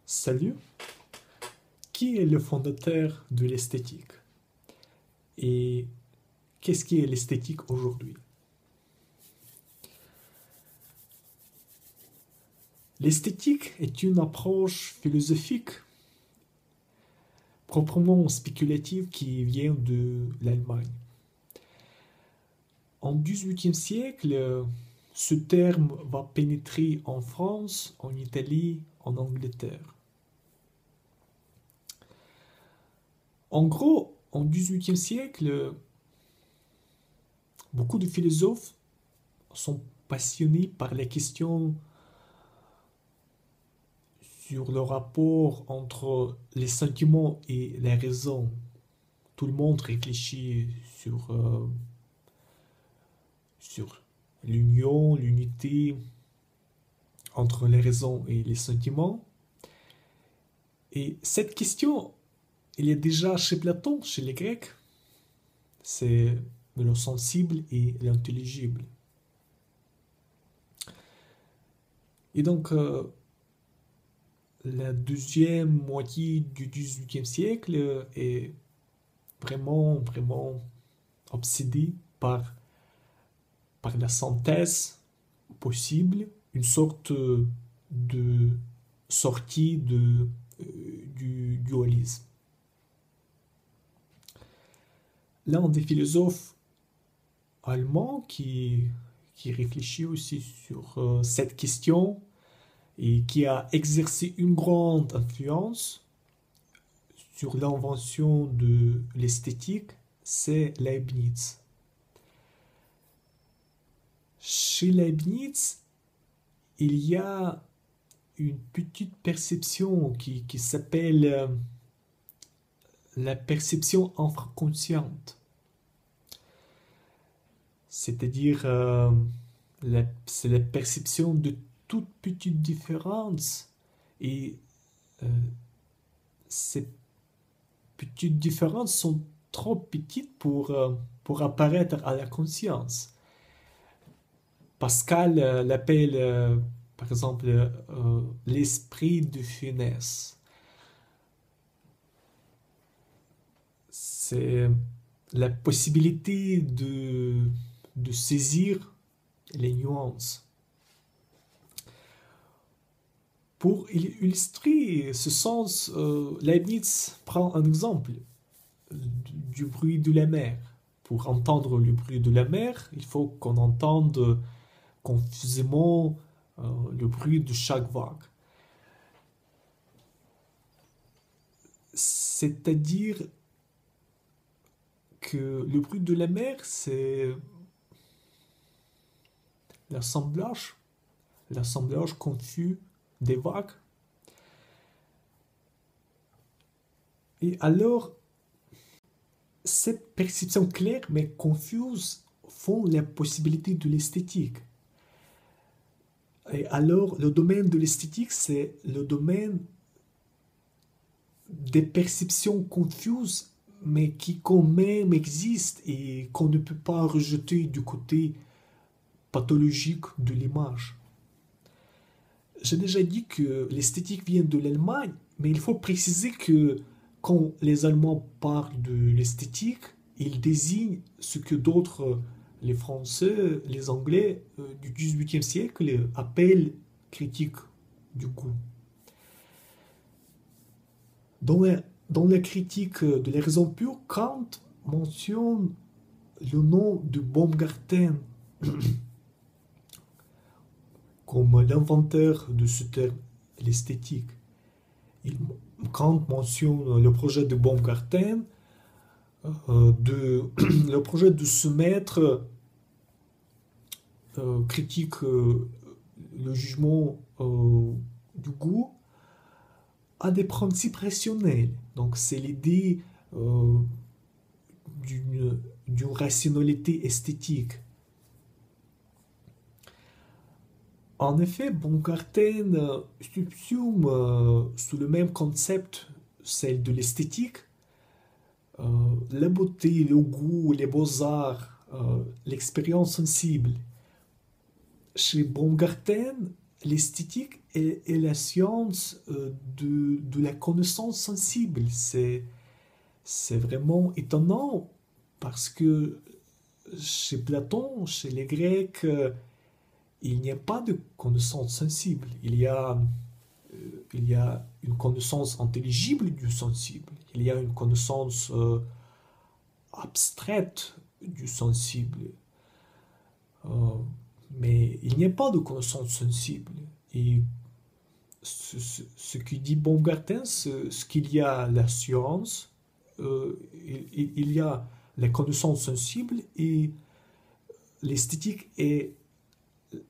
Salut, qui est le fondateur de l'esthétique? Et qu'est-ce qui est l'esthétique aujourd'hui? L'esthétique est une approche philosophique proprement spéculative qui vient de l'Allemagne. En XVIIIe siècle, ce terme va pénétrer en France, en Italie, en Angleterre. En gros, en XVIIIe siècle, beaucoup de philosophes sont passionnés par la question sur le rapport entre les sentiments et la raison. Tout le monde réfléchit sur l'union, l'unité entre les raisons et les sentiments. Et cette question, elle est déjà chez Platon, chez les Grecs. C'est le sensible et l'intelligible. Et donc, la deuxième moitié du XVIIIe siècle est vraiment obsédée par la synthèse possible, une sorte de sortie du dualisme. L'un des philosophes allemands qui réfléchit aussi sur cette question et qui a exercé une grande influence sur l'invention de l'esthétique, c'est Leibniz. Chez Leibniz, il y a une petite perception qui s'appelle la perception infraconsciente. C'est-à-dire, c'est la perception de toutes petites différences. Et ces petites différences sont trop petites pour apparaître à la conscience. Pascal l'appelle, par exemple, l'esprit de finesse. C'est la possibilité de saisir les nuances. Pour illustrer ce sens, Leibniz prend un exemple du bruit de la mer. Pour entendre le bruit de la mer, il faut qu'on entende confusément le bruit de chaque vague. C'est-à-dire que le bruit de la mer, c'est l'assemblage confus des vagues. Et alors, cette perception claire mais confuse font la possibilité de l'esthétique. Et alors, le domaine de l'esthétique, c'est le domaine des perceptions confuses, mais qui quand même existent et qu'on ne peut pas rejeter du côté pathologique de l'image. J'ai déjà dit que l'esthétique vient de l'Allemagne, mais il faut préciser que quand les Allemands parlent de l'esthétique, ils désignent ce que d'autres, les Français, les Anglais du XVIIIe siècle appellent critique du goût. Dans la critique de la raison pure, Kant mentionne le nom de Baumgarten comme l'inventeur de ce terme, l'esthétique. Kant mentionne le projet de Baumgarten, le projet de se mettre critique le jugement du goût à des principes rationnels. Donc c'est l'idée d'une rationalité esthétique. En effet, Baumgarten subsume sous le même concept celle de l'esthétique, la beauté, le goût, les beaux-arts, l'expérience sensible. Chez Baumgarten, l'esthétique est la science de la connaissance sensible. C'est vraiment étonnant parce que chez Platon, chez les Grecs, il n'y a pas de connaissance sensible. Il y a une connaissance intelligible du sensible. Il y a une connaissance abstraite du sensible. Euh, mais il n'y a pas de connaissance sensible. Et ce que dit Baumgarten, c'est ce qu'il y a la science, il y a la connaissance sensible et l'esthétique est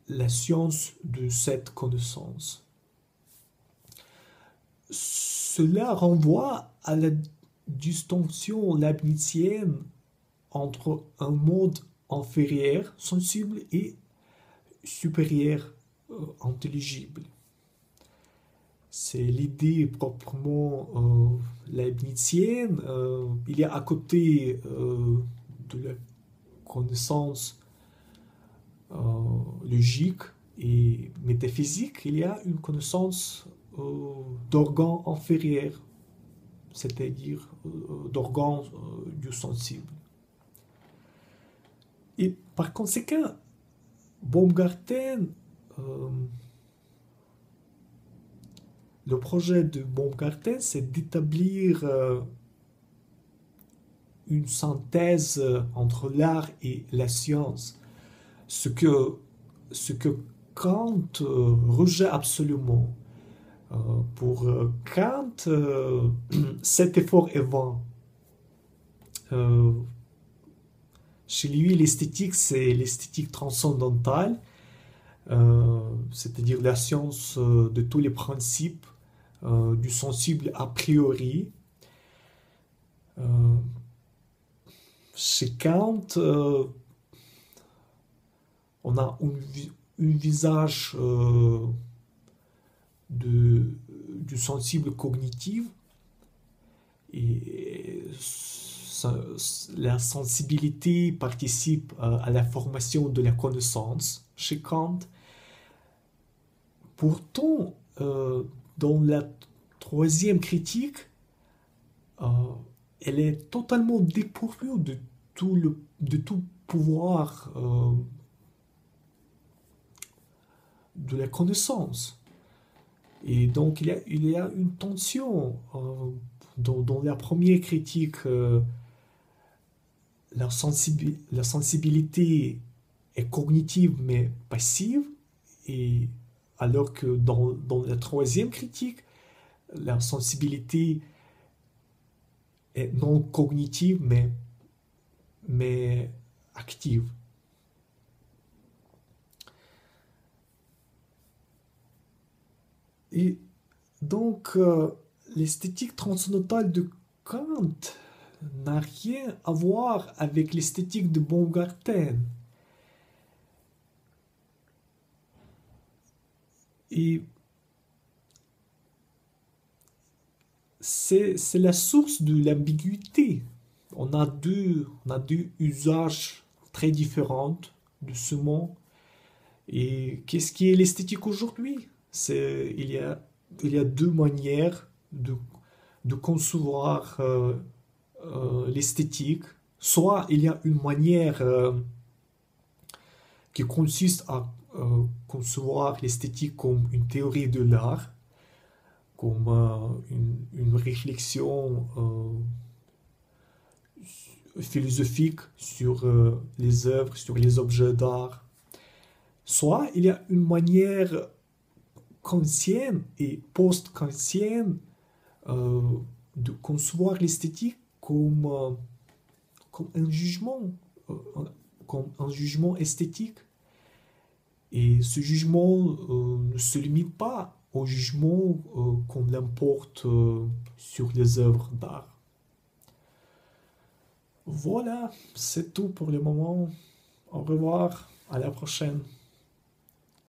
la science de cette connaissance. Cela renvoie à la distinction leibnizienne entre un monde inférieur, sensible, et supérieur, intelligible. C'est l'idée proprement leibnizienne. Il y a à côté de la connaissance logique et métaphysique, il y a une connaissance d'organes inférieurs, c'est-à-dire d'organes du sensible. Et par conséquent, Baumgarten, le projet de Baumgarten, c'est d'établir une synthèse entre l'art et la science. Ce que Kant rejette absolument. Pour Kant, cet effort est vain. Chez lui, l'esthétique, c'est l'esthétique transcendantale, c'est-à-dire la science de tous les principes du sensible a priori. Chez Kant, on a un visage du sensible cognitif et la sensibilité participe à la formation de la connaissance chez Kant. Pourtant, dans la troisième critique, elle est totalement dépourvue de tout pouvoir de la connaissance. Et donc, il y a une tension dans la première critique. La sensibilité est cognitive mais passive, et alors que dans la troisième critique, la sensibilité est non cognitive mais active. Et donc, l'esthétique transcendantale de Kant n'a rien à voir avec l'esthétique de Baumgarten. Et c'est la source de l'ambiguïté. On a deux usages très différents de ce mot. Et qu'est-ce qui est l'esthétique aujourd'hui? Il y a deux manières de concevoir l'esthétique. Soit il y a une manière qui consiste à concevoir l'esthétique comme une théorie de l'art, comme une réflexion philosophique sur les œuvres, sur les objets d'art. Soit il y a une manière kantienne et post-kantienne de concevoir l'esthétique comme un jugement, comme un jugement esthétique. Et ce jugement ne se limite pas au jugement qu'on l'emporte sur les œuvres d'art. Voilà, c'est tout pour le moment. Au revoir, à la prochaine.